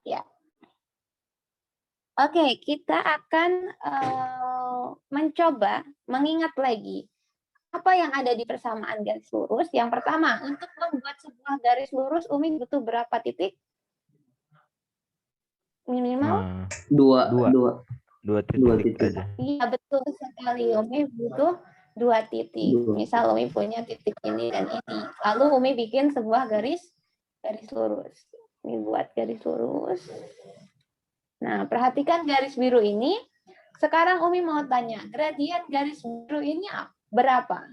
Ya. Oke, kita akan mencoba mengingat lagi apa yang ada di persamaan garis lurus. Yang pertama, untuk membuat sebuah garis lurus, Umi butuh berapa titik? Minimal? Dua titik aja. Iya, betul sekali. Umi butuh 2 titik. Misal Umi punya titik ini dan ini. Lalu Umi bikin sebuah garis lurus. Ini buat garis lurus. Nah, perhatikan garis biru ini. Sekarang Umi mau tanya, gradien garis biru ini berapa?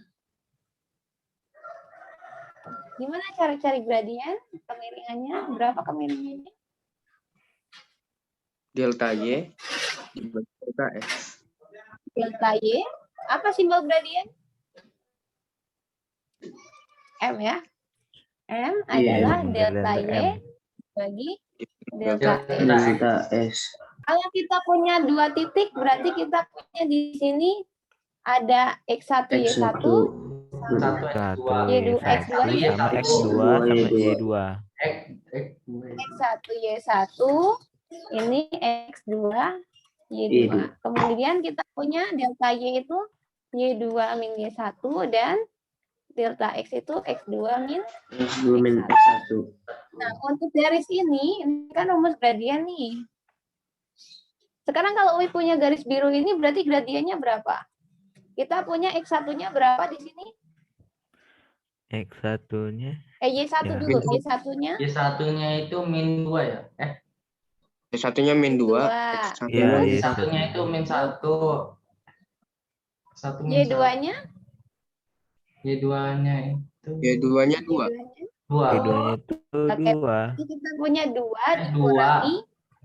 Gimana cara cari gradien? Kemiringannya, berapa kemiringannya? Delta Y dibagi delta X. Delta Y. Apa simbol gradien? M ya. M adalah delta Y bagi delta S. Kalau kita punya 2 titik, berarti kita punya di sini ada X1, Y1, Y2, X2, sama X2 sama Y2. X1, Y1, ini X2, Y2. Kemudian kita punya delta Y itu Y2 min Y1 dan delta X itu X2 min X1. Nah, untuk garis ini kan rumus gradien nih. Sekarang kalau Umi punya garis biru ini berarti gradiennya berapa? Kita punya X1-nya berapa di sini? X1-nya Y1 ya. dulu, Y1-nya. Y1-nya itu min 2 ya? Y1-nya min 2, Ya, Y1-nya itu min 1. Y2-nya? Y2-nya itu Y2-nya 2. Y2-nya itu 2. Jadi kita punya 2 dikurangi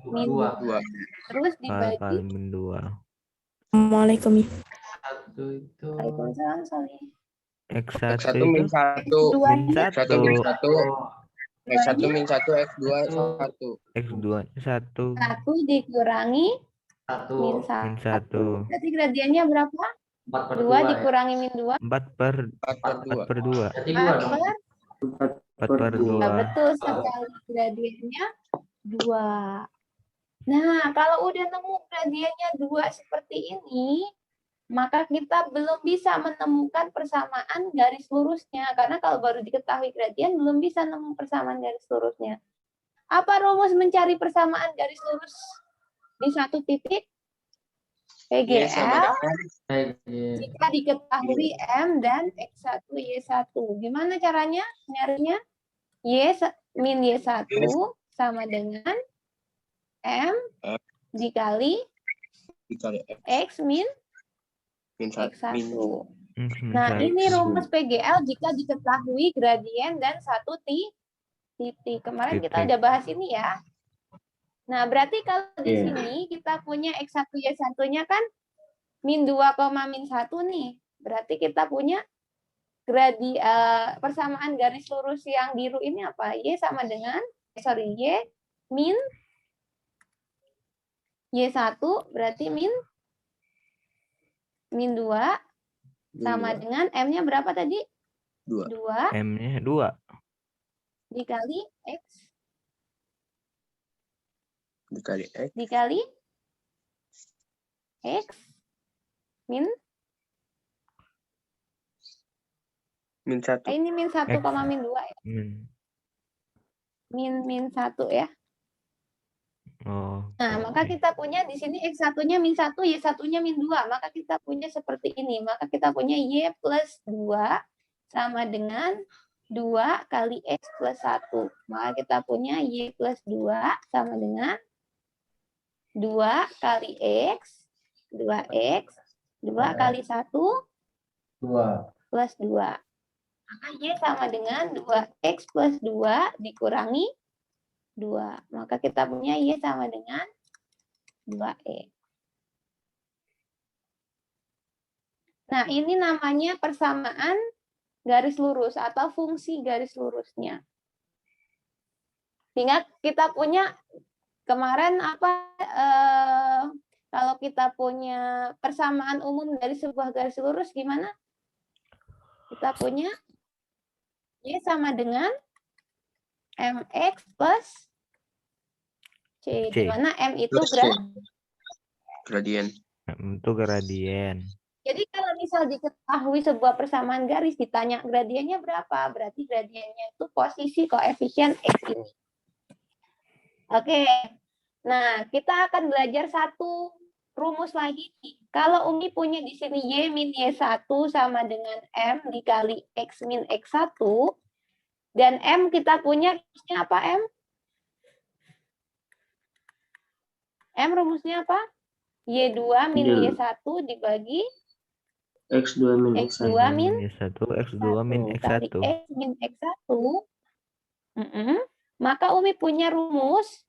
min 2. Terus dibagi Kali min 2. Assalamualaikum. satu itu Waalaikumsalam, Soleh. X1 min itu 1. min X1 1. min 1. X1 min 1, X2 1. X2-nya 1. 1 dikurangi min 1. Min 1. Berarti gradiennya berapa? 2 dikurangi min 2. 4 per 2. 4 per 4 per 2. Nah, betul sekali, gradiennya 2. Nah, kalau udah nemu gradiennya 2 seperti ini, maka kita belum bisa menemukan persamaan garis lurusnya. Karena kalau baru diketahui gradien, belum bisa nemu persamaan garis lurusnya. Apa rumus mencari persamaan garis lurus di satu titik? PGL jika diketahui M dan X1, Y1. Gimana caranya nyarinya? Y min Y1 sama dengan M dikali X min X1. Nah, ini rumus PGL jika diketahui gradien dan satu titik. Kemarin kita udah bahas ini ya. Nah, berarti kalau di sini kita punya X1, Y1-nya kan min 2, min 1 nih. Berarti kita punya persamaan garis lurus yang biru ini apa? Y sama dengan, Y min Y1 berarti min 2 sama dengan M-nya berapa tadi? 2. M-nya 2. Dikali X. Dikali X min 1. Ini min 1, X. min 2 ya. Min 1 ya. Oh. Nah, maka kita punya di sini X1-nya min 1, Y1-nya min 2. Maka kita punya seperti ini. Maka kita punya Y plus 2 sama dengan 2 kali X plus 1. Maka kita punya Y plus 2 sama dengan 2 kali X, 2X, 2 kali 1, 2 plus 2. Maka Y sama dengan 2X plus 2 dikurangi 2. Maka kita punya Y sama dengan 2X. Nah, ini namanya persamaan garis lurus atau fungsi garis lurusnya. Sehingga kita punya kemarin kalau kita punya persamaan umum dari sebuah garis lurus gimana? Kita punya Y sama dengan MX plus C. C. Di mana M itu Plus C. Gradien. Itu gradien. Jadi kalau misal diketahui sebuah persamaan garis, ditanya gradiennya berapa, berarti gradiennya itu posisi koefisien X ini. Oke, nah kita akan belajar satu rumus lagi. Kalau Umi punya di sini Y min Y1 sama dengan M dikali X min X1, dan M kita punya rumusnya apa M? M rumusnya apa? Y2 min Y1 dibagi X2 min X2 X1. min Y1, X2 min kali X1. X min X1. Maka Umi punya rumus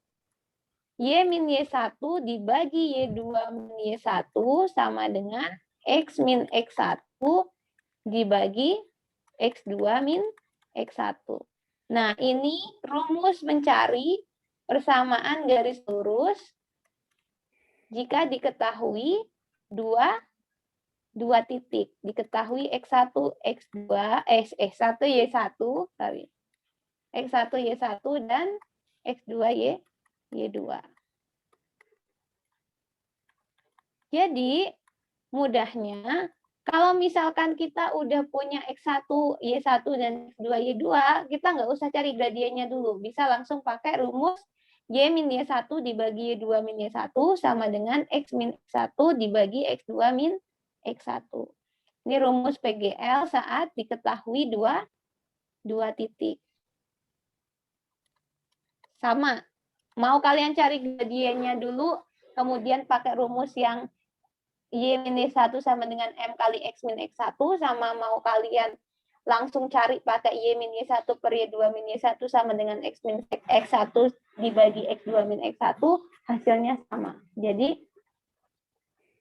Y min Y1 dibagi Y2 min Y1 sama dengan X min X1 dibagi X2 min X1. Nah, ini rumus mencari persamaan garis lurus jika diketahui dua titik. Diketahui X1, X2, X1, Y1, sorry. X1, Y1, dan X2, Y2. Jadi, mudahnya, kalau misalkan kita udah punya X1, Y1, dan X2, Y2, kita nggak usah cari gradiennya dulu. Bisa langsung pakai rumus Y min Y1 dibagi Y2 min Y1 sama dengan X min X1 dibagi X2 min X1. Ini rumus PGL saat diketahui dua titik. Sama. Mau kalian cari gradiennya dulu, kemudian pakai rumus yang Y min Y1 sama dengan M kali X min X1, sama mau kalian langsung cari pakai Y min Y1 per Y2 min Y1 sama dengan X min X1 dibagi X2 min X1, hasilnya sama. Jadi,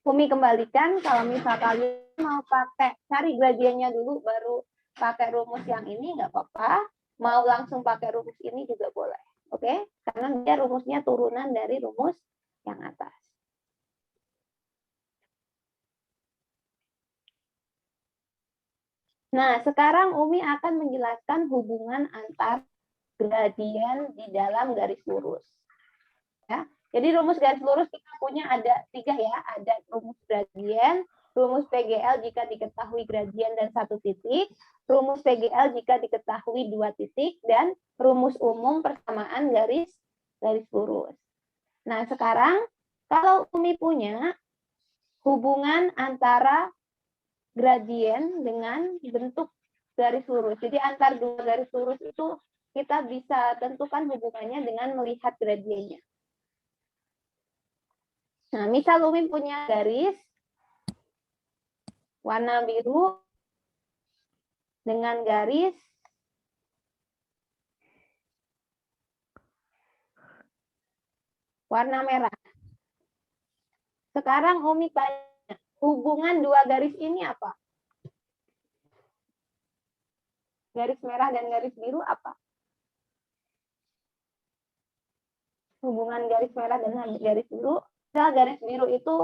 Umi kembalikan, kalau misal kalian mau pakai cari gradiennya dulu, baru pakai rumus yang ini, nggak apa-apa. Mau langsung pakai rumus ini juga boleh. Oke? Karena dia rumusnya turunan dari rumus yang atas. Nah, sekarang Umi akan menjelaskan hubungan antar gradien di dalam garis lurus. Ya. Jadi rumus garis lurus kita punya ada 3 ya. Ada rumus gradien, rumus PGL jika diketahui gradien dan satu titik, rumus PGL jika diketahui 2 titik, dan rumus umum persamaan garis lurus. Nah, sekarang kalau Umi punya hubungan antara gradien dengan bentuk garis lurus. Jadi antar dua garis lurus itu kita bisa tentukan hubungannya dengan melihat gradiennya. Nah, misal Umi punya garis warna biru dengan garis warna merah. Sekarang Umi tanya, hubungan dua garis ini apa? Garis merah dan garis biru apa? Hubungan garis merah dan garis biru. Misal garis biru itu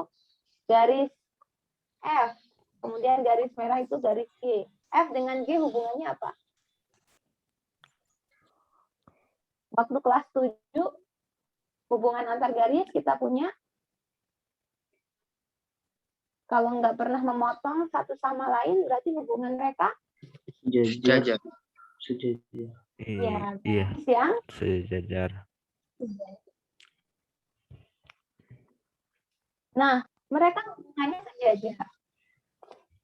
garis F, kemudian garis merah itu garis G. F dengan G hubungannya apa? Waktu kelas 7, hubungan antar garis kita punya. Kalau nggak pernah memotong satu sama lain, berarti hubungan mereka Sejajar. Sejajar. Iya, yang sejajar. Nah, mereka hubungannya sejajar.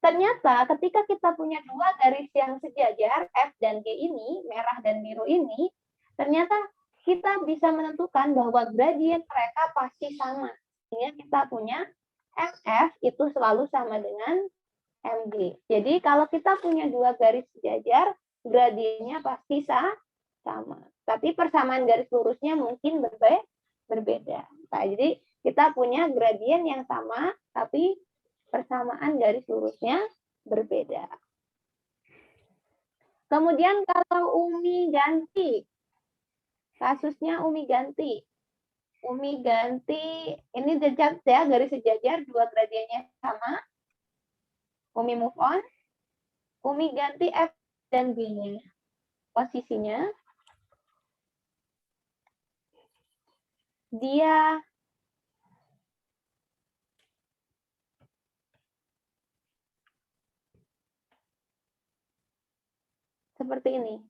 Ternyata ketika kita punya dua garis yang sejajar, F dan G ini, merah dan biru ini, ternyata kita bisa menentukan bahwa gradien mereka pasti sama. Sehingga kita punya MF itu selalu sama dengan MG. Jadi kalau kita punya dua garis sejajar, gradiennya pasti sama. Tapi persamaan garis lurusnya mungkin berbeda. Nah, jadi kita punya gradien yang sama, tapi persamaan garis lurusnya berbeda. Kemudian kalau Umi ganti, kasusnya Umi ganti. Umi ganti, ini sejajar ya, garis sejajar, dua gradiennya sama. Umi move on. Umi ganti F dan G-nya. Posisinya. dia seperti ini.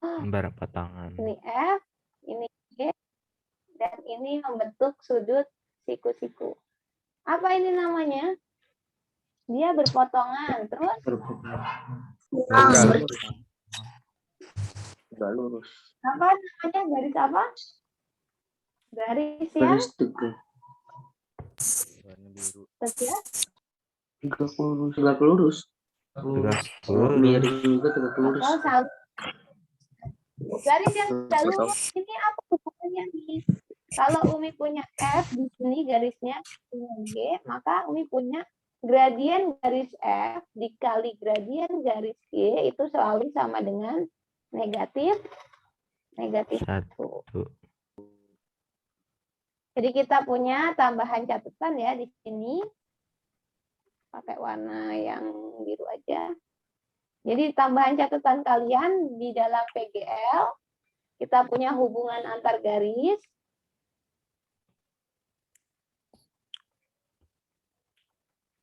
Berapa tangan? Ini F, ini G, dan ini membentuk sudut siku-siku. Apa ini namanya? Dia berpotongan. Terus Enggak lurus. apa namanya? Garis apa? Garis yang Garis tegak. tegak. Tegak lurus. Tegak lurus. Tegak Kalau lurus. miring juga tegak lurus. Atau garis yang tegak lurus. Ini apa hubungannya nih? Kalau Umi punya F di sini garisnya punya G, maka Umi punya gradien garis F dikali gradien garis G itu selalu sama dengan negatif 1. Satu. Jadi kita punya tambahan catatan ya di sini. Pakai warna yang biru aja. Jadi tambahan catatan kalian di dalam PGL, kita punya hubungan antar garis.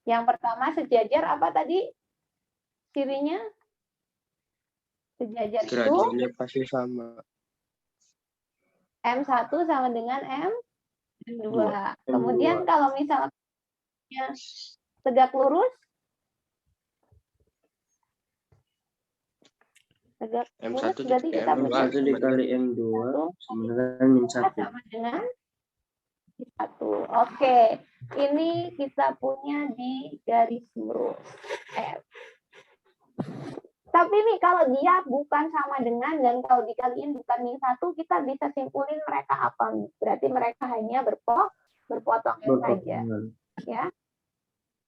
Yang pertama sejajar apa tadi? Cirinya? Sejajar itu Gradiennya pasti sama. M1 sama dengan M2. M2. Kemudian kalau misalnya tegak lurus, tegak lurus M1 berarti dikali kita M2. punya 1 dikali M2 sama dengan min 1. sama dengan 1. Oke, ini kita punya di garis lurus F. Tapi nih kalau dia bukan sama dengan dan kalau dikaliin bukan min 1, kita bisa simpulin mereka apa nih? Berarti mereka hanya berpotongan saja. Ya.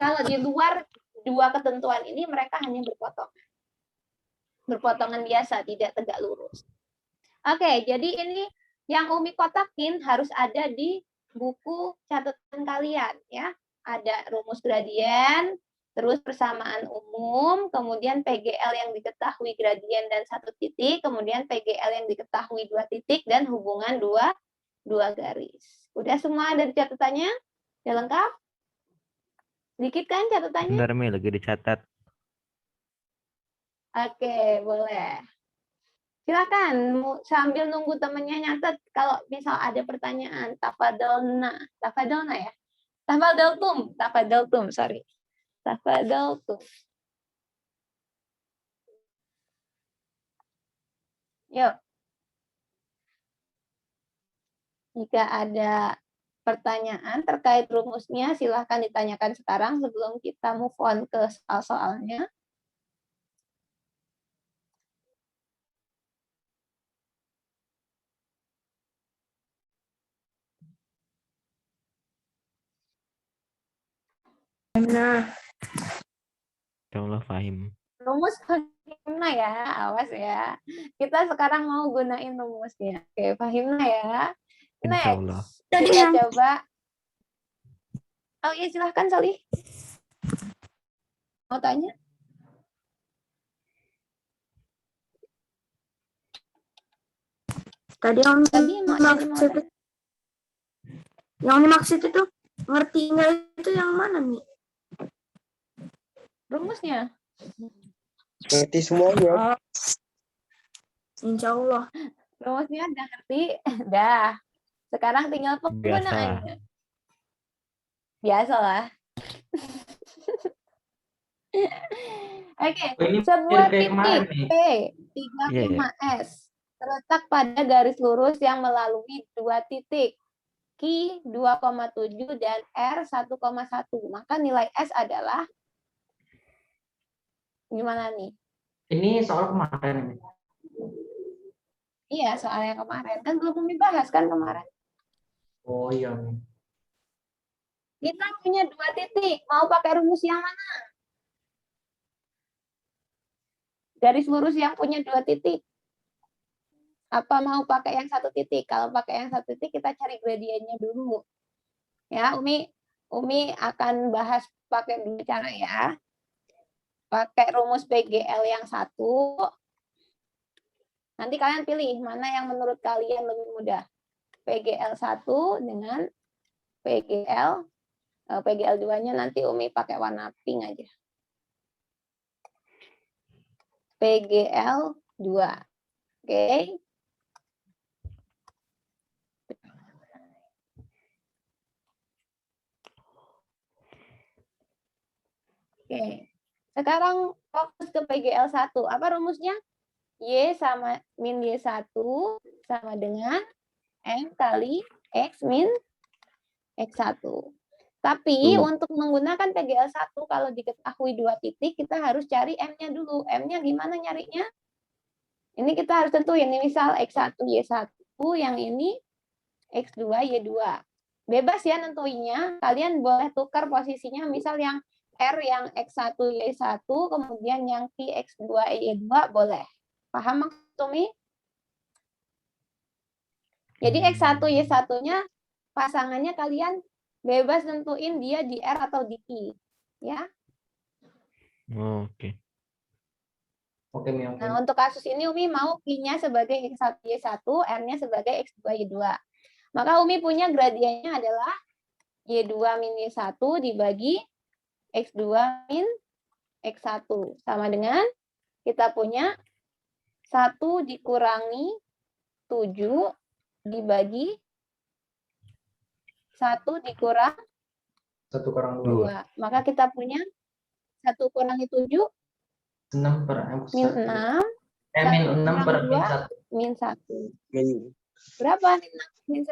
Kalau di luar dua ketentuan ini mereka hanya berpotongan. Berpotongan biasa, tidak tegak lurus. Oke, jadi ini yang Umi kotakin harus ada di buku catatan kalian ya. Ada rumus gradien, terus persamaan umum, kemudian PGL yang diketahui gradien dan 1 titik, kemudian PGL yang diketahui 2 titik dan hubungan dua garis. Udah semua ada di catatannya? Udah lengkap? Sedikit kan catatannya? Bentar Mi, lagi dicatat. Oke, boleh. Silakan sambil nunggu temennya nyatet. Kalau misal ada pertanyaan, tafadolna ya. Tafadoltum, sorry. Tafadoltum. Yuk. Jika ada pertanyaan terkait rumusnya, silahkan ditanyakan sekarang sebelum kita move on ke soal-soalnya. Nah, Insyaallah fahim. Rumus Fahimna ya, awas ya. Kita sekarang mau gunain rumusnya. Oke, Fahimna ya. Insyaallah. Next, kita coba. Oh iya, silahkan Salih. Mau tanya? tadi yang Tadi mau dimaksud yang dimaksud itu ngerti nggak itu yang mana Mi? Rumusnya. Ngerti semuanya. Insya Allah. Rumusnya udah ngerti? Dah. Sekarang tinggal Biasa. penggunaannya. Biasalah. Oke, Ini sebuah kayak kemarin titik nih. P 35S terletak pada garis lurus yang melalui 2 titik Q 2,7 dan R 1,1. Maka nilai S adalah gimana nih? Ini soal kemarin ini. Iya, soal yang kemarin. Kan belum dibahas kan kemarin. Oh iya. Kita punya 2 titik. Mau pakai rumus yang mana? Garis lurus yang punya 2 titik. Apa mau pakai yang 1 titik? Kalau pakai yang 1 titik, kita cari gradiennya dulu. Ya, Umi akan bahas pakai 2 cara ya. Pakai rumus PGL yang 1. Nanti kalian pilih mana yang menurut kalian lebih mudah. PGL1 dengan PGL2-nya nanti Umi pakai warna pink aja. PGL2. Oke. Oke. Sekarang fokus ke PGL1. Apa rumusnya? Y sama min Y1 sama dengan M kali X min X1. Tapi untuk menggunakan PGL1 kalau diketahui 2 titik, kita harus cari M-nya dulu. M-nya gimana nyarinya? Ini kita harus tentuin. Ini misal X1 Y1, yang ini X2 Y2. Bebas ya nentuinnya. Kalian boleh tukar posisinya. Misal yang R yang X1 Y1, kemudian yang Q X2 Y2 boleh. Paham maksud Umi? Jadi X1 Y1-nya pasangannya kalian bebas nentuin dia di R atau di Q. Ya. Oke. Oke, Mi. Oke. Nah, untuk kasus ini Umi mau Q-nya sebagai X1 Y1, R-nya sebagai X2 Y2. Maka Umi punya gradiennya adalah Y2 min Y1 dibagi X2 min X1. Sama dengan kita punya 1 dikurangi 7 dibagi 1 dikurang 1 kurang 2. 2. Maka kita punya 1 kurangi 7 6 per M1. min 6. Min 1 6 per kurang min 2 1. min 1. Min Berapa min 6 min 1?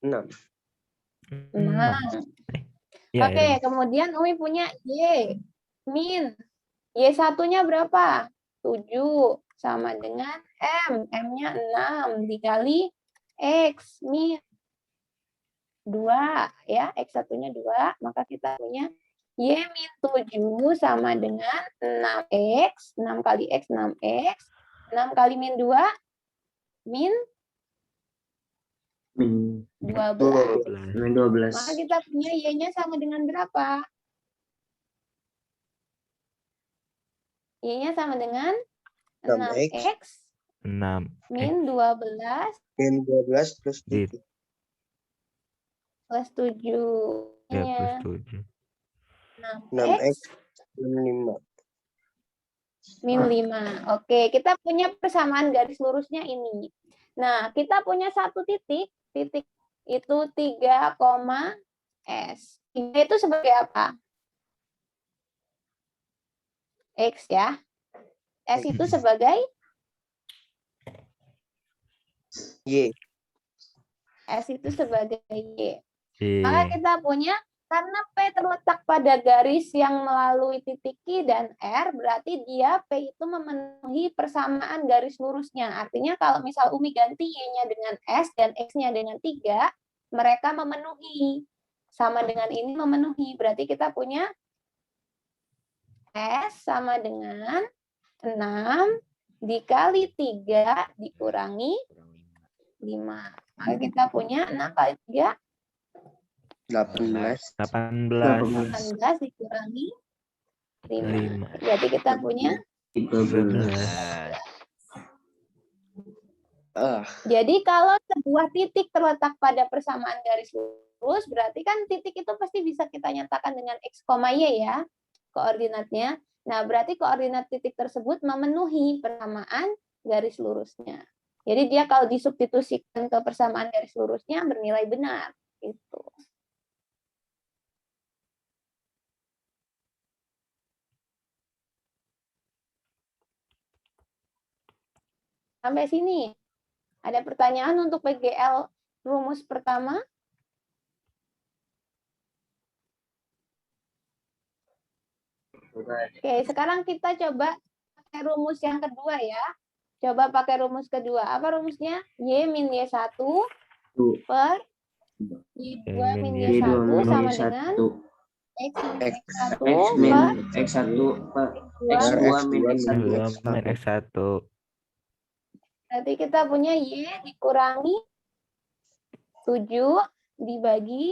6. 6. Ya, Oke, ya. kemudian Umi punya Y min Y1-nya berapa? 7 sama dengan M. M-nya 6 dikali X min 2 ya, X1-nya 2, maka kita punya Y min 7 sama dengan 6X, 6 kali X 6X, 6 kali min 2 min Min 12. min 12. Maka kita punya Y-nya sama dengan berapa? Y-nya sama dengan 6X 6 min 12 Min 12 plus 7. plus 7. ya Y-nya plus 7. 6X min 5. min 5. Oke, kita punya persamaan garis lurusnya ini. Nah, kita punya satu titik. Titik itu 3, S. 3 itu sebagai apa? X ya. S itu sebagai Y. S itu sebagai Y. Iya. Maka kita punya, karena P terletak pada garis yang melalui titik Q dan R, berarti dia P itu memenuhi persamaan garis lurusnya. Artinya kalau misal Umi ganti Y-nya dengan S dan X-nya dengan 3, mereka memenuhi. Sama dengan ini memenuhi. Berarti kita punya S sama dengan 6 dikali 3 dikurangi 5. Maka kita punya 6 kali 3 18. 18 dikurangi 5. Jadi kita punya 13. Jadi kalau sebuah titik terletak pada persamaan garis lurus, berarti kan titik itu pasti bisa kita nyatakan dengan X, Y ya, koordinatnya. Nah, berarti koordinat titik tersebut memenuhi persamaan garis lurusnya. Jadi dia kalau disubstitusikan ke persamaan garis lurusnya bernilai benar. Gitu. Sampai sini. Ada pertanyaan untuk PGL rumus pertama? Oke, sekarang kita coba pakai rumus yang kedua ya. Coba pakai rumus kedua. Apa rumusnya? Y min Y1 per Y2 min Y2 Y1 min sama Y1. dengan X min X. X1 X min per X1 per X2 X2 min min X1. X1. Berarti kita punya Y dikurangi 7 dibagi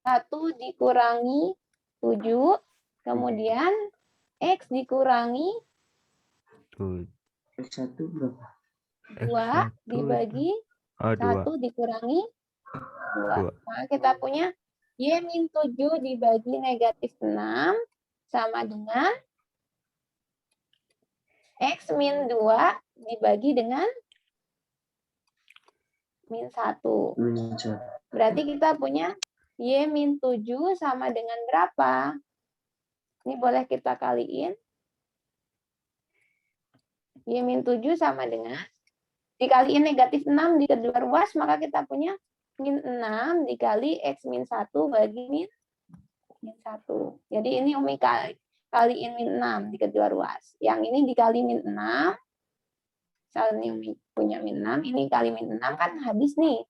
1 dikurangi 7. Kemudian X dikurangi Tuh. X1 berapa? 2 X1 dibagi Oh, 2. 1 dikurangi 2. Dua. Maka kita punya Y-7 dibagi negatif 6 sama dengan X-2 dibagi dengan min 1. Min 1. Berarti kita punya Y-7 sama dengan berapa? Ini boleh kita kaliin. Y-7 sama dengan, dikaliin negatif 6 di kedua ruas, maka kita punya min 6 dikali X-1 bagi min 1. Jadi ini Umi kaliin min 6 di kedua ruas. Yang ini dikali min 6. Misalnya ini Umi punya min 6, ini kali min 6 kan habis nih.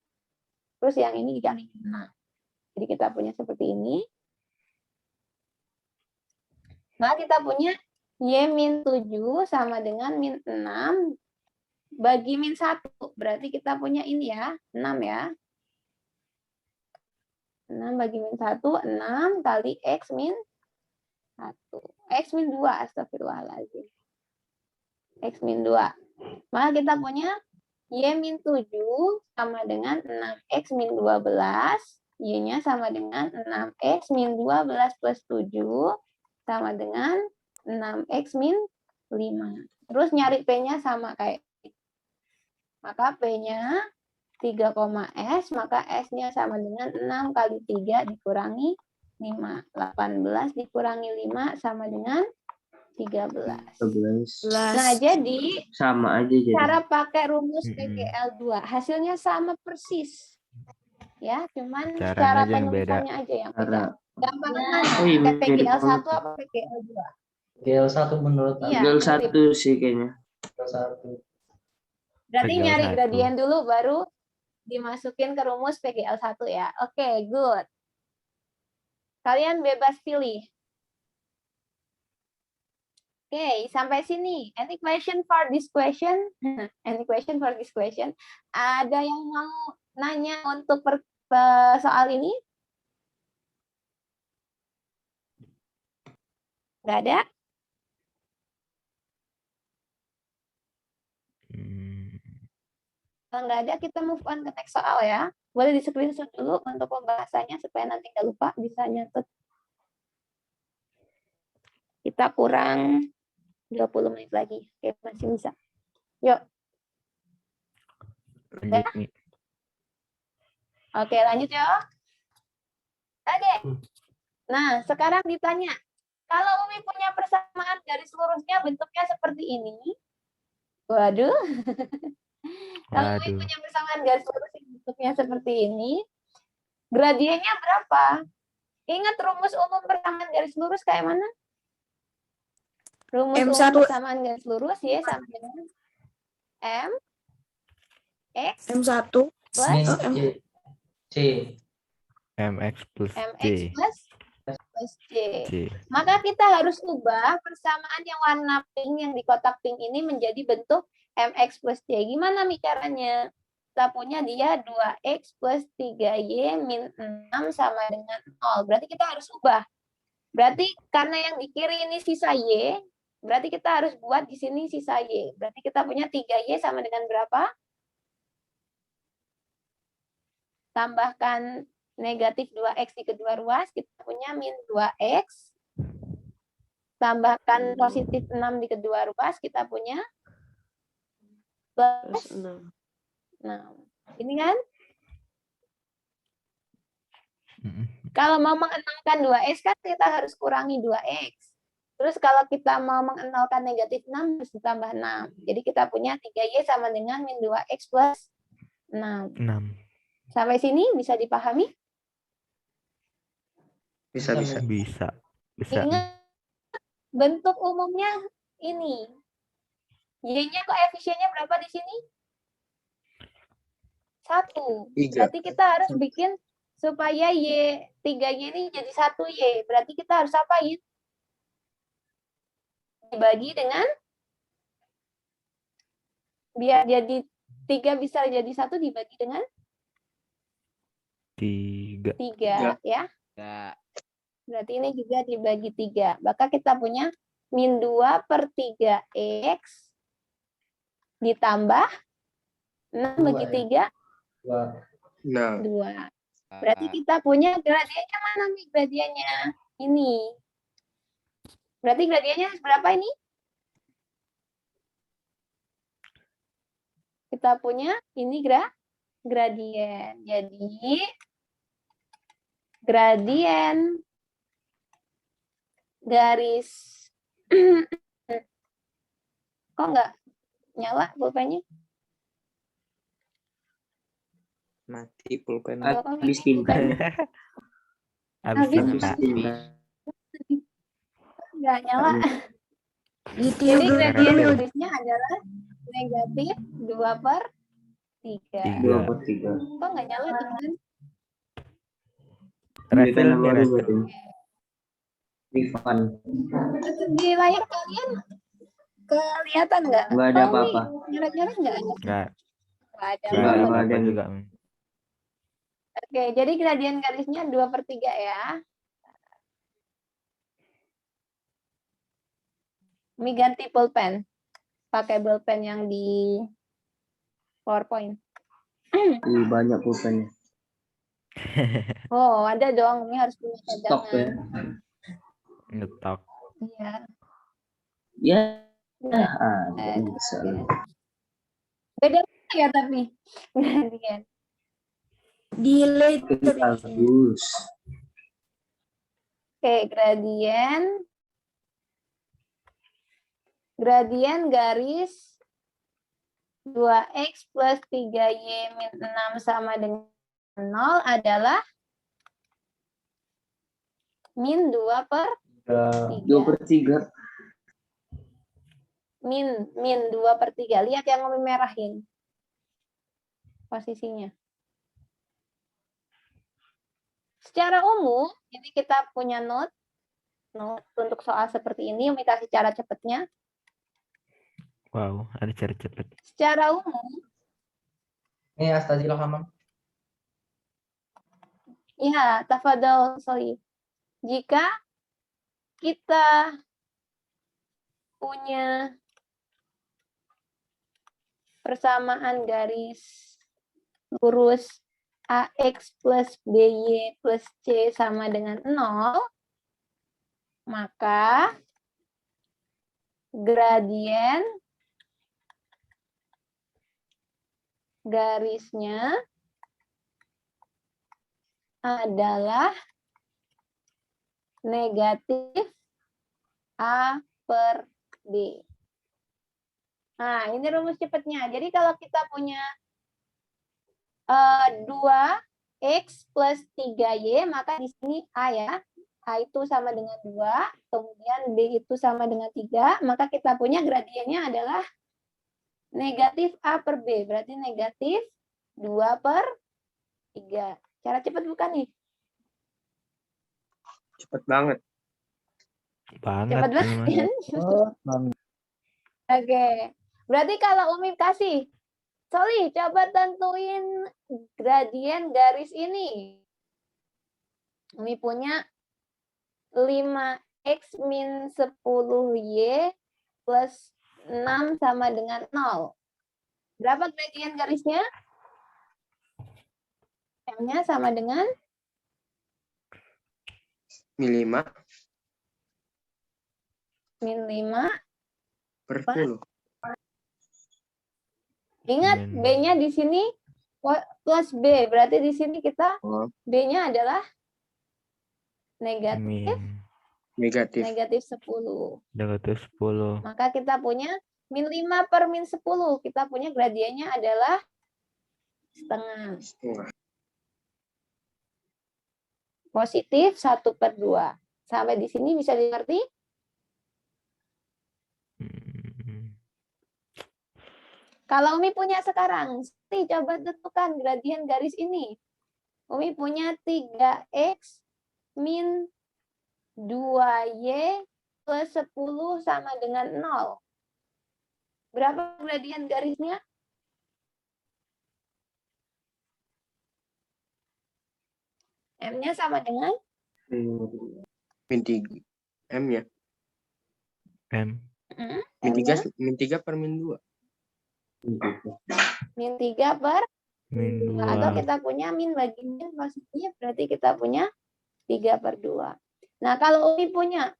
Terus yang ini dikali min 6. Jadi kita punya seperti ini. Maka kita punya Y-7 sama dengan min 6 bagi min 1. Berarti kita punya ini ya, 6 ya. 6 bagi min 1, 6 kali X min 1. X min 2, astagfirullahaladzim. X min 2. Maka kita punya Y-7 sama dengan 6X min 12. Y-nya sama dengan 6X min 12 plus 7 sama dengan 6X min 5. Terus nyari P-nya sama kayak. Maka P-nya 3, S, maka S-nya sama dengan 6 kali 3 dikurangi 5. 18 dikurangi 5 sama dengan 13. 11. Nah, jadi Sama aja jadi. cara pakai rumus Mm-mm. PGL2 hasilnya sama persis. Ya, cuman Caranya cara aja yang beda. penulisannya aja yang beda. Karena Gampangan mana? Oh iya, Pakai mirip PGL1 banget. apa PGL2? GL1 menurut aku. Iya. tinggal mirip. 1 sih kayaknya. GL1. Berarti PGL1. nyari gradien dulu baru dimasukin ke rumus PGL1 ya. Oke, good. Kalian bebas pilih. Oke, sampai sini. Any question for this question? Any question for this question? Ada yang mau nanya untuk soal ini? Nggak ada? Kalau nggak ada, kita move on ke next soal ya. Boleh di screenshot dulu untuk pembahasannya supaya nanti nggak lupa, bisa nyatet. Kita kurang 20 menit lagi. Oke, masih bisa. Yuk. Lanjut nih. Oke, lanjut ya. Oke. Nah, sekarang ditanya. Kalau Umi punya persamaan garis lurusnya bentuknya seperti ini. Waduh. Kalau Umi punya persamaan garis lurus yang bentuknya seperti ini, gradiennya berapa? Ingat rumus umum persamaan garis lurus kayak mana? Rumus umum M1. persamaan garis lurus Y sama dengan M X M1 plus Min M. C. MX plus MX C. plus C. C. Maka kita harus ubah persamaan yang warna pink yang di kotak pink ini menjadi bentuk MX plus C. Gimana nih caranya? Kita punya dia 2X plus 3Y min 6 sama dengan 0. Berarti kita harus ubah. Berarti karena yang di kiri ini sisa Y, berarti kita harus buat di sini sisa Y. Berarti kita punya 3Y sama dengan berapa? Tambahkan negatif 2X di kedua ruas, kita punya min 2X. Tambahkan positif 6 di kedua ruas, kita punya plus 6. Ini kan? Kalau mau mengenalkan 2X kan kita harus kurangi 2X. Terus kalau kita mau mengenalkan negatif 6 harus ditambah 6. Jadi kita punya 3Y sama dengan min 2X plus 6. 6. Sampai sini bisa dipahami? Bisa. Bisa. Ingat bentuk umumnya ini. Y-nya koefisiennya berapa di sini? 1. 3. Berarti kita harus bikin supaya Y, 3Y ini jadi 1Y. Berarti kita harus apain? Dibagi dengan, biar jadi 3 bisa jadi 1 dibagi dengan 3. 3 ya. Berarti ini juga dibagi 3. Maka kita punya min 2 per 3X ditambah 6 Dua, bagi ya. 3, Nah, 2. Berarti kita punya gradiennya mana nih gradiennya? Ini. Berarti gradiennya berapa ini? Kita punya ini gradien. Jadi gradien garis kok nggak nyala pulpennya? mati pulpen. Habis tinta. Habis Habis tinta. Tinta. Nggak nyala. Gitu ya, Jadi Bro. gradien Refil. garisnya adalah negatif 2/3. 2/3. Kok nggak nyala teman? Refil Karena nih, baru refil. berarti. Refund. Di layar kalian kelihatan nggak? Nggak ada Oh, ini apa-apa. nyoret-nyoret nggak ada? Nggak Nggak ada nggak Nggak ada apa-apa. ada. apa juga. Oke, jadi gradien garisnya 2/3 ya. Mi ganti pulpen. Pakai pulpen yang di PowerPoint. Lebih banyak pulpennya. Oh, ada dong. Mi harus punya Stok ya. cadangan. Ngetok. Iya. Ya. Iya. Bisa. Beda ya tapi gradien. Delay Ini terus. bagus. Oke, gradien garis 2x plus 3y min 6 sama dengan 0 adalah min 2/3. 2/3. Min 2/3. Lihat yang Umi merahin posisinya. Secara umum, ini kita punya note untuk soal seperti ini. Umi kasih cara cepatnya. Wow, ada cara cepet. Secara umum, Ini Astagfirullah Hamam. ya, tafadhol Soli. Jika kita punya persamaan garis lurus AX plus BY plus C sama dengan 0, maka gradien garisnya adalah negatif A/B. Nah, ini rumus cepatnya. Jadi kalau kita punya 2x plus 3y, maka di sini A ya. A itu sama dengan 2, kemudian B itu sama dengan 3, maka kita punya gradiennya adalah negatif A/B. Berarti negatif 2/3. Cara cepat bukan nih? Cepet banget. Banget Cepat ini mah. banget. Oke. Berarti kalau Umi kasih, Soli, coba tentuin gradien garis ini. Umi punya 5x min 10y plus 6 sama dengan 0. Berapa gradien garisnya? M-nya sama dengan Min 5 min 5. per 10. Ingat, Min. B-nya di sini plus B. Berarti di sini kita Oh, B-nya adalah negatif Min. negatif. negatif 10. Negatif 10. Maka kita punya min 5 per min 10. Kita punya gradiennya adalah setengah. Setengah. Positif 1/2. Sampai di sini bisa dimengerti? Hmm. Kalau Umi punya sekarang, coba tentukan gradien garis ini. Umi punya 3x min 2y plus 10 sama dengan 0. Berapa gradien garisnya? M-nya sama dengan Min 3. M ya. M. Min M-nya 3 per min 2. Min 3 per Min 2. Atau 2. kita punya min bagi min positif, berarti kita punya 3 per 2. Nah, kalau Umi punya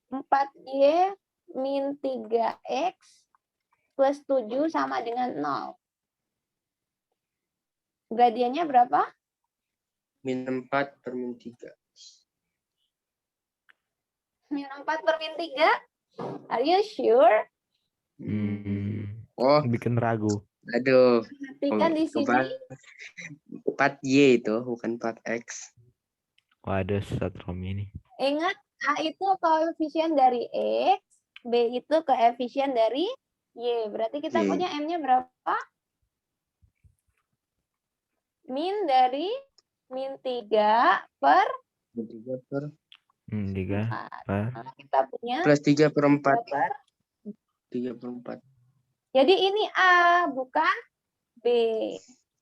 4Y min 3X plus 7 sama dengan 0. Gradiennya berapa? Min 4 per min 3. Min 4 per min 3? Are you sure? Oh, Bikin ragu. aduh. Perhatikan di sini. 4Y itu, bukan 4X. Waduh, Ustaz Romi ini. Ingat, A itu koefisien dari X, B itu koefisien dari Y. Berarti kita Y. punya M-nya berapa? Min dari min 3 per 3 per 3 4. per. Nah, kita punya plus 3 per 4. 3 per. 3 per 4. Jadi ini A, bukan B.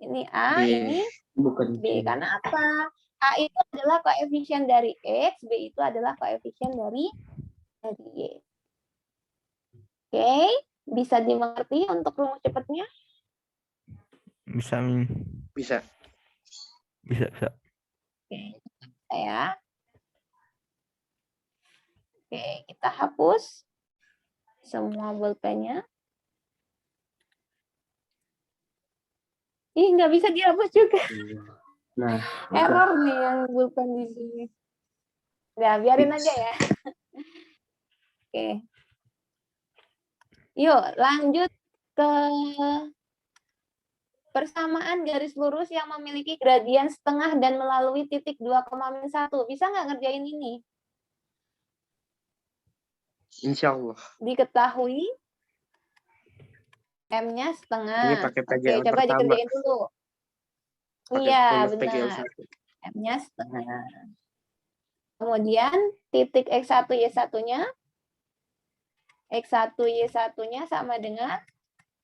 Ini A, B. ini Bukan B. Karena apa? A itu adalah koefisien dari X, B itu adalah koefisien dari Y. Oke, bisa dimengerti untuk rumus cepatnya? Bisa, Min. Bisa. Bisa. Oke, ya. Oke, kita hapus semua bolpennya. Ih, nggak bisa dihapus juga. Nah, Error nih yang bolpen di sini. Nah, biarin aja ya. Oke. Yuk, lanjut ke persamaan garis lurus yang memiliki gradien setengah dan melalui titik 2,-1. Bisa nggak ngerjain ini? Insya Allah. Diketahui M-nya setengah. Ini pakai Oke, PGL coba pertama. dikerjain dulu. Pakai Iya, rumus PGL benar. 1. M-nya setengah. Kemudian titik X1, Y1-nya. X1, Y1-nya sama dengan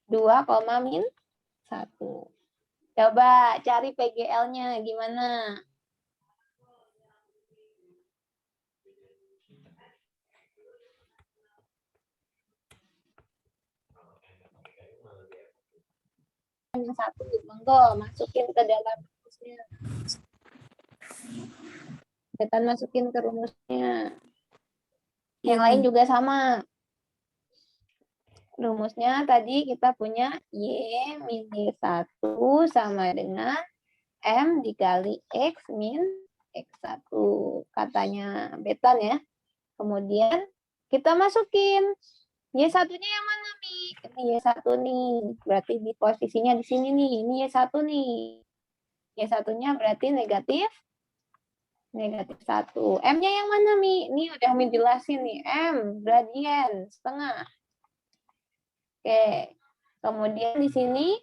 2,-1. Coba cari PGL-nya gimana? Yang satu, monggo masukin ke dalam rumusnya. Kita masukin ke rumusnya. Yang lain juga sama. Rumusnya tadi kita punya Y min Y1 sama dengan M dikali X min X1. Katanya Betan ya. Kemudian kita masukin Y1-nya yang mana, Mi? Ini Y1 nih. Berarti di posisinya di sini nih. Ini Y1 nih. Y1-nya berarti negatif 1. M-nya yang mana, Mi? Ini udah Mi jelasin nih. M, gradien, setengah. Oke. Kemudian di sini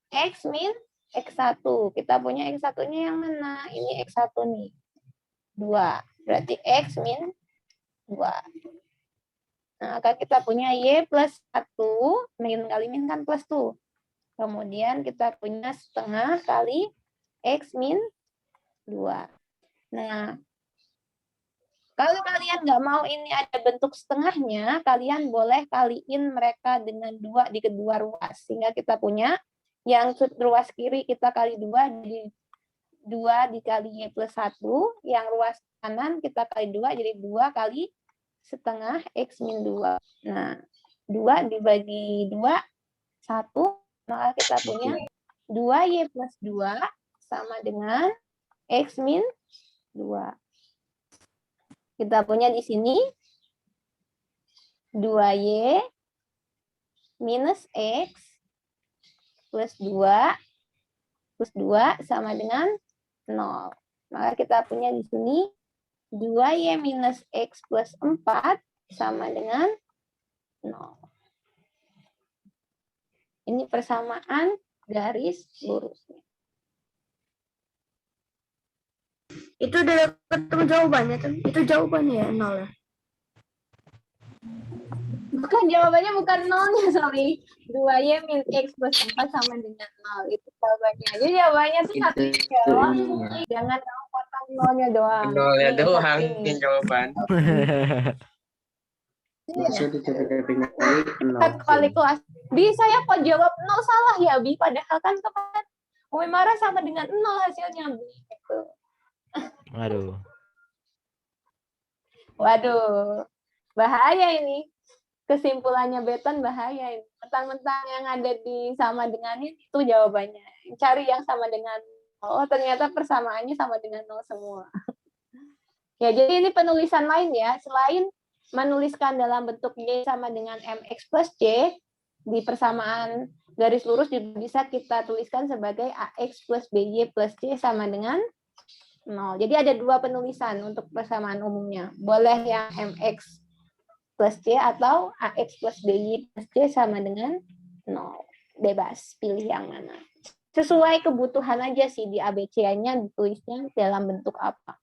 X min X1. Kita punya X1-nya yang mana? Ini X1 nih. 2. Berarti X min 2. Nah, akan kita punya Y plus 1, min kali min kan plus tuh. Kemudian kita punya setengah kali X min 2. Nah, kalau kalian nggak mau ini ada bentuk setengahnya, kalian boleh kaliin mereka dengan 2 di kedua ruas. Sehingga kita punya yang ruas kiri kita kali 2, jadi 2 dikali Y plus 1. Yang ruas kanan kita kali 2, jadi 2 kali setengah X min 2. Nah, 2 dibagi 2, 1. Maka kita punya 2Y plus 2 sama dengan X min 2. Kita punya di sini 2Y minus X plus 2 sama dengan 0. Maka kita punya di sini 2Y minus X plus 4 sama dengan 0. Ini persamaan garis lurusnya. Itu udah ketemu jawabannya tuh. Itu jawabannya ya, 0 ya. Bukan, jawabannya bukan 0-nya, sorry. 2Y min X plus 4 sama dengan 0. Itu jawabannya. Jadi jawabannya tuh satu doang. Jangan kamu potong 0-nya doang. Nolnya Nih, doang ini. yang jawaban. Langsung dicari-cari kali 0. 1 kali kelas. Bi, saya kok jawab 0 salah ya, Bi? Padahal kan kemarin Umi marah sama dengan 0 hasilnya, Bi. Gitu. Aduh. Waduh, bahaya ini. Kesimpulannya Beton bahaya ini. Mentang-mentang yang ada di sama dengan itu jawabannya. Cari yang sama dengan 0. Oh, ternyata persamaannya sama dengan 0 semua. Ya, jadi ini penulisan lain ya. Selain menuliskan dalam bentuk Y sama dengan MX plus C, di persamaan garis lurus juga bisa kita tuliskan sebagai AX plus BY plus C sama dengan 0. Jadi ada 2 penulisan untuk persamaan umumnya. Boleh yang MX plus C atau AX plus BY plus C sama dengan 0. Bebas, pilih yang mana. Sesuai kebutuhan aja sih di ABC-nya ditulisnya dalam bentuk apa.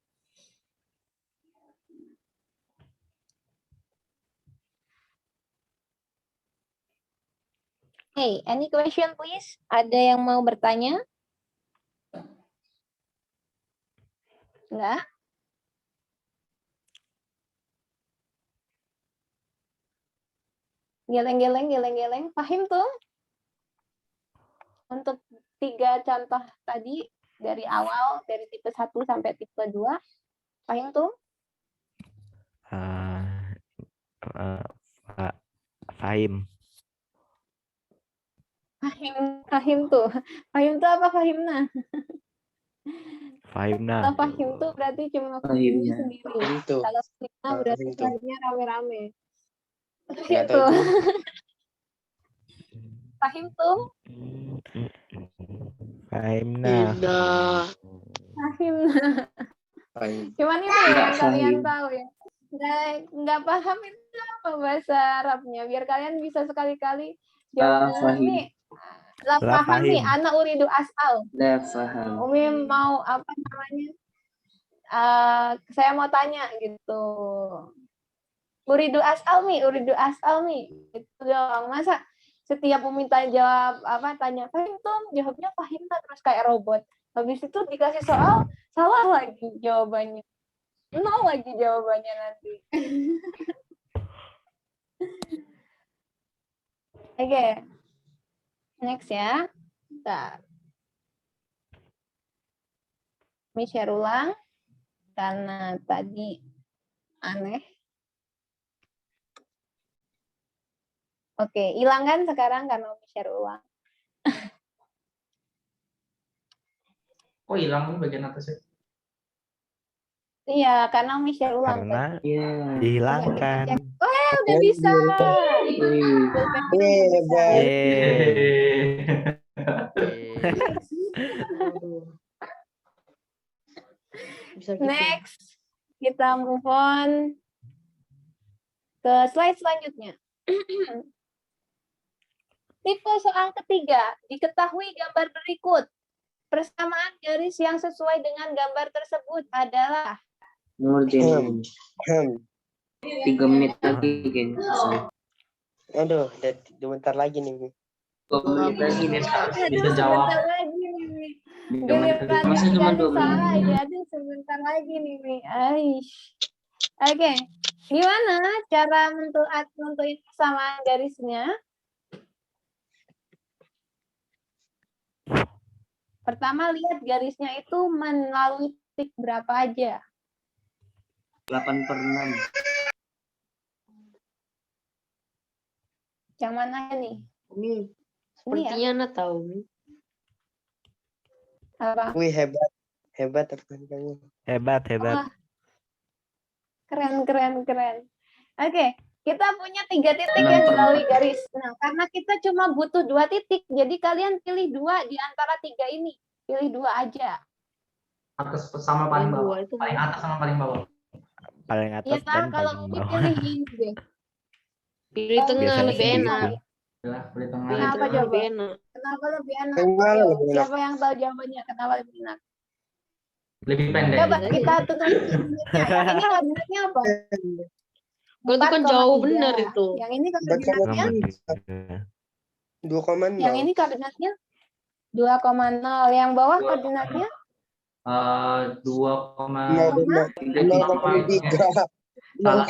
Hey, any question please? Ada yang mau bertanya? Enggak? Geleng-geleng. Paham tuh? Untuk 3 contoh tadi, dari awal, dari tipe 1 sampai tipe 2. Paham tuh? Fahim. Fahim tuh. Fahim tuh apa Fahimna? Fahimna. Kalau Fahim tuh berarti cuma Fahimnya. Fahimnya sendiri. Itu. Kalau Fahimna berarti Fahim tuh. Fahimnya rame-rame. Nggak Itu. tahu itu. Fahim tuh. Fahimna. Fahim. Fahim. Cuman itu ya Nggak yang kalian Fahim. tahu ya. Nggak paham itu apa bahasa Arabnya. Biar kalian bisa sekali-kali jawab Fahim. nih. Lah La paham nih, fahim. anak uridu as'al. La faham. Umi mau apa namanya? Saya mau tanya gitu. Uridu as'al nih. Gitu dong. Masa setiap Umi jawab tanya Fahim tuh, jawabnya Fahim terus kayak robot. Habis itu dikasih soal, salah lagi jawabannya. 0 lagi jawabannya nanti. Oke. Next ya. Bentar. Ini share ulang. Karena tadi aneh. Oke, hilangkan sekarang karena Umi share ulang. Oh hilang bagian atasnya. Iya, karena Umi share ulang. Karena Iya. dihilangkan. Udah bisa. Wih. Hebat. Yeay. Next, kita move on ke slide selanjutnya. Tipe soal ketiga, diketahui gambar berikut. Persamaan garis yang sesuai dengan gambar tersebut adalah Nurjin. 3 menit lagi kayaknya selesai. Aduh, udah bentar lagi nih. 2 menit lagi nih bisa Aduh, jawab. sebentar lagi nih, Mi. 3 menit lagi. Masih cuma 2 salah menit. aja. Aduh, sebentar lagi nih, Mi. Aish. Oke, gimana cara nentuin persamaan garisnya? Pertama, lihat garisnya itu melalui titik berapa aja. 8/6. Yang mana nih? Ini Ini ya? sepertinya Ana tahu. Apa? Wih, hebat. Hebat teman kamu. Hebat. Wah, keren. Oke, kita punya 3 titik yang dilalui garis. Nah, karena kita cuma butuh 2 titik, jadi kalian pilih 2 di antara 3 ini. Pilih 2 aja. Atas sama paling bawah. Dua itu Paling atas sama paling bawah. Paling atas Iya, dan kalau paling Umi bawah. pilih ini deh. Pilih tengah Biasanya lebih gitu. enak. Lah, boleh tengah. Pilih Kenapa tengah coba? lebih enak. Kenapa lebih enak? Kenapa Ayo, lebih enak? siapa yang tahu jawabannya? Kenapa lebih enak? Lebih pendek. Coba kita tutup koordinatnya. Yang ini koordinatnya apa? Kalau itu kan jauh 4,3. bener itu. Yang ini koordinatnya? 2,0. Yang ini koordinatnya 2,0. Yang bawah koordinatnya 2,3. 0,3. Nah,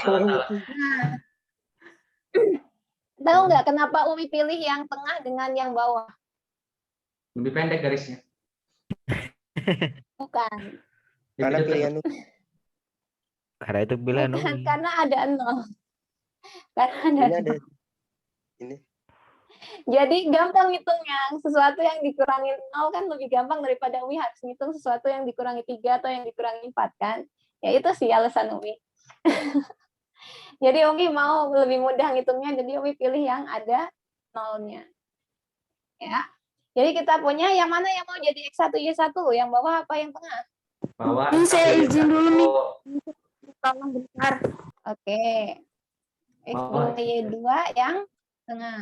Tahu nggak kenapa Umi pilih yang tengah dengan yang bawah? Lebih pendek garisnya. Bukan. Karena Lebih dekat. pilihan Karena itu pilihan Bukan, Umi. karena ada 0. Karena ada ini ada 0. ini. Jadi gampang ngitungnya. Sesuatu yang dikurangi 0 kan lebih gampang daripada Umi harus ngitung sesuatu yang dikurangi 3 atau yang dikurangi 4 kan. Ya itu sih alasan Umi. Jadi Umi mau lebih mudah ngitungnya, jadi Umi pilih yang ada 0-nya. Ya. Jadi kita punya yang mana yang mau jadi X1, Y1? Yang bawah apa yang tengah? Bawah. Ini saya izin dulu nih. Oh, Tolong bentar. Oke. Bawah. X2, Y2 yang tengah.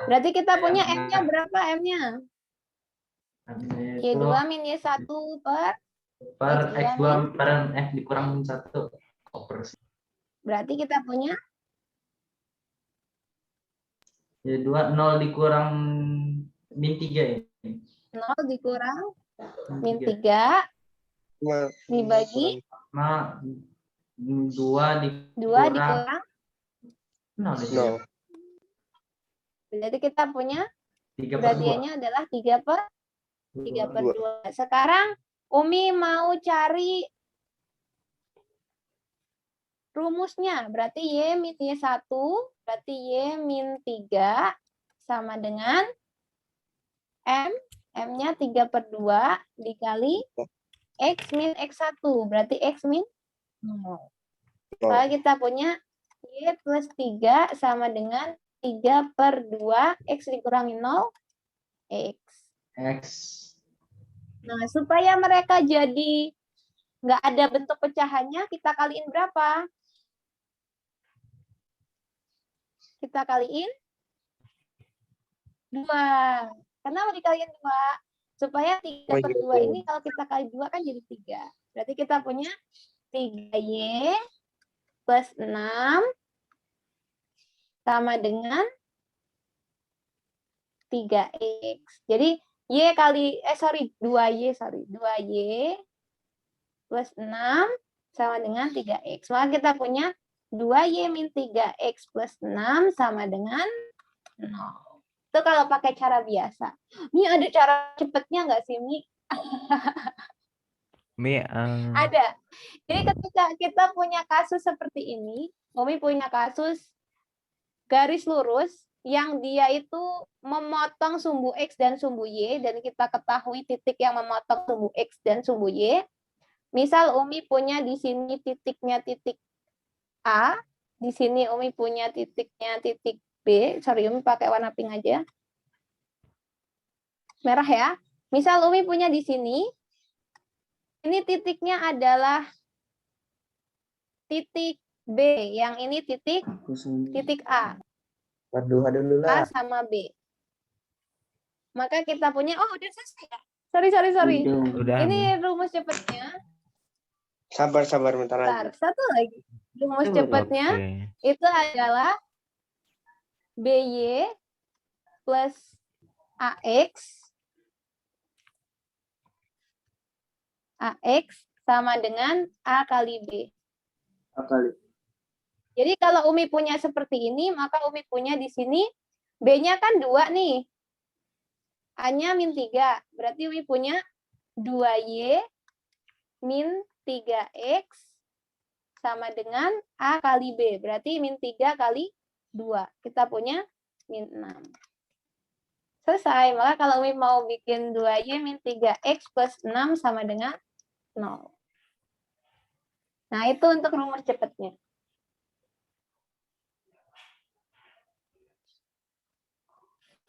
Berarti kita punya M-nya berapa M-nya? itu Y2 min Y1 per per X2 X2 per F dikurang 1. Oh, persis. berarti kita punya Jadi 2 0 dikurang min 3 ya. 0 dikurang min 3. 3 Cuma dibagi Sama 2 2 dikurang dikurang 0 di sini. no. berarti kita punya 3/2. gradiennya adalah 3 per 2. Sekarang Umi mau cari rumusnya. Berarti Y min Y1, berarti Y min 3 sama dengan M. M-nya 3/2 dikali X min X1. Berarti X min 0. Kalau kita punya Y plus 3 sama dengan 3/2 X dikurangi 0, X. X. Nah, supaya mereka jadi nggak ada bentuk pecahannya, kita kaliin berapa? Kita kaliin 2. Kenapa dikaliin 2? Supaya 3/2 ini kalau kita kali 2 kan jadi 3. Berarti kita punya 3Y plus 6 sama dengan 3X. Jadi Y kali, 2Y plus 6 sama dengan 3X. Maka kita punya 2Y min 3X plus 6 sama dengan 0. Itu kalau pakai cara biasa. Mi ada cara cepetnya nggak sih, Mi? Mi, Ada. Jadi ketika kita punya kasus seperti ini, Umi punya kasus garis lurus yang dia itu memotong sumbu X dan sumbu Y, dan kita ketahui titik yang memotong sumbu X dan sumbu Y. Misal Umi punya di sini titiknya titik A, di sini Umi punya titiknya titik B. Sorry, Umi pakai warna pink aja. Merah ya. Misal Umi punya di sini, ini titiknya adalah titik B, yang ini titik A. Waduh, dulu A lah. sama B. Maka kita punya, oh udah selesai ya? Sorry. udah. Ini rumus cepatnya. Sabar bentar lagi. Bentar, satu lagi. Rumus cepatnya Oke. itu adalah BY plus AX sama dengan A kali B. Kali. Jadi kalau Umi punya seperti ini, maka Umi punya di sini B-nya kan 2 nih. A-nya min 3. Berarti Umi punya 2Y min 3X sama dengan A kali B. Berarti min 3 kali 2. Kita punya min 6. Selesai. Maka kalau Umi mau bikin 2Y min 3X plus 6 sama dengan 0. Nah, itu untuk rumus cepatnya.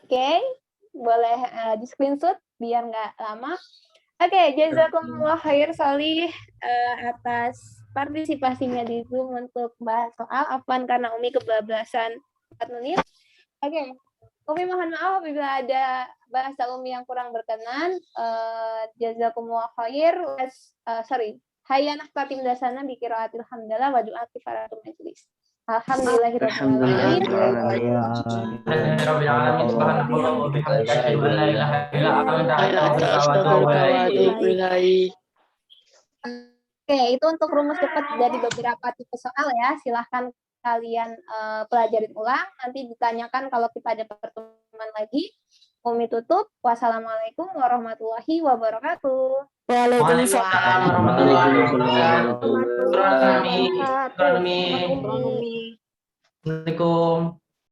Oke, boleh di screenshot biar nggak lama. Oke, jazakumullah khair Salih atas partisipasinya di Zoom untuk bahas soal. Afwan karena Umi kebablasan 4 menit. Oke, Umi mohon maaf apabila ada bahasa Umi yang kurang berkenan. Jazakumullah khair. Hayya nahtatim dasana bi qiraatil hamdalah wa du'a kifaratul majlis. Alhamdulillahirabbil alamin. Rabbil alamin subhanallah wa bihamdihi asyhadu an la ilaha illa anta astaghfiruka wa atubu ilaik. Oke, itu untuk rumus cepat dari beberapa tipe soal ya. Silahkan kalian pelajarin ulang. Nanti ditanyakan kalau kita ada pertemuan lagi. Umi tutup. Wassalamualaikum warahmatullahi wabarakatuh. Waalaikumsalam warahmatullahi wabarakatuh. Assalamualaikum.